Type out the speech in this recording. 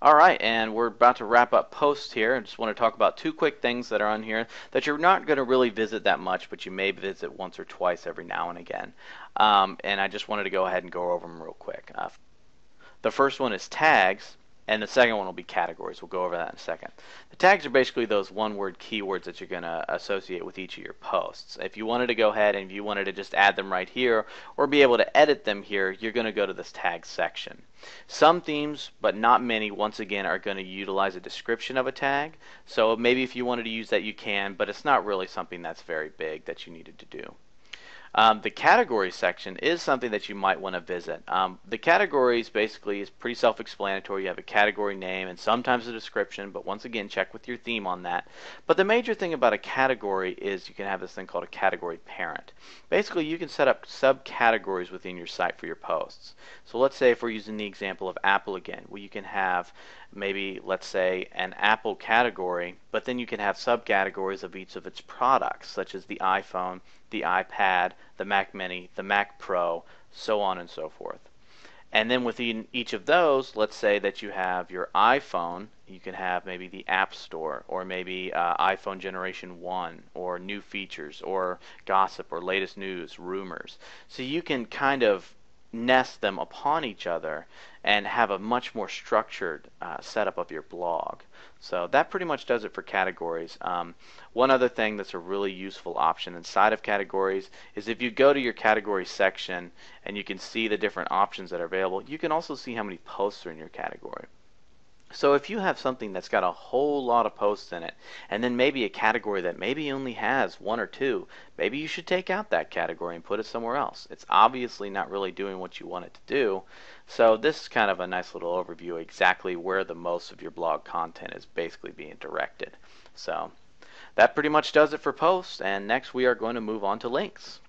All right, and we're about to wrap up posts here. I just want to talk about two quick things that are on here that you're not going to really visit that much, but you may visit once or twice every now and again. And I just wanted to go ahead and go over them real quick. The first one is tags, and the second one will be categories. We'll go over that in a second. The tags are basically those one-word keywords that you're going to associate with each of your posts. If you wanted to go ahead and if you wanted to just add them right here or be able to edit them here, you're going to go to this tag section. Some themes, but not many, once again, are going to utilize a description of a tag. So maybe if you wanted to use that, you can, but it's not really something that's very big that you needed to do. The categories section is something that you might want to visit. The categories basically is pretty self-explanatory. You have a category name and sometimes a description, but once again, check with your theme on that. But the major thing about a category is you can have this thing called a category parent. Basically, you can set up subcategories within your site for your posts. So let's say if we're using the example of Apple again, well, you can have maybe, let's say, an Apple category, but then you can have subcategories of each of its products, such as the iPhone, the iPad, the Mac Mini, the Mac Pro, so on and so forth. And then within each of those, let's say that you have your iPhone, you can have maybe the App Store, or maybe iPhone Generation 1, or new features, or gossip, or latest news, rumors. So you can kind of nest them upon each other and have a much more structured setup of your blog. So that pretty much does it for categories. One other thing that's a really useful option inside of categories is if you go to your category section and you can see the different options that are available, you can also see how many posts are in your category. So if you have something that's got a whole lot of posts in it, and then maybe a category that maybe only has one or two, maybe you should take out that category and put it somewhere else. It's obviously not really doing what you want it to do. So this is kind of a nice little overview of exactly where the most of your blog content is basically being directed. So that pretty much does it for posts, and next we are going to move on to links.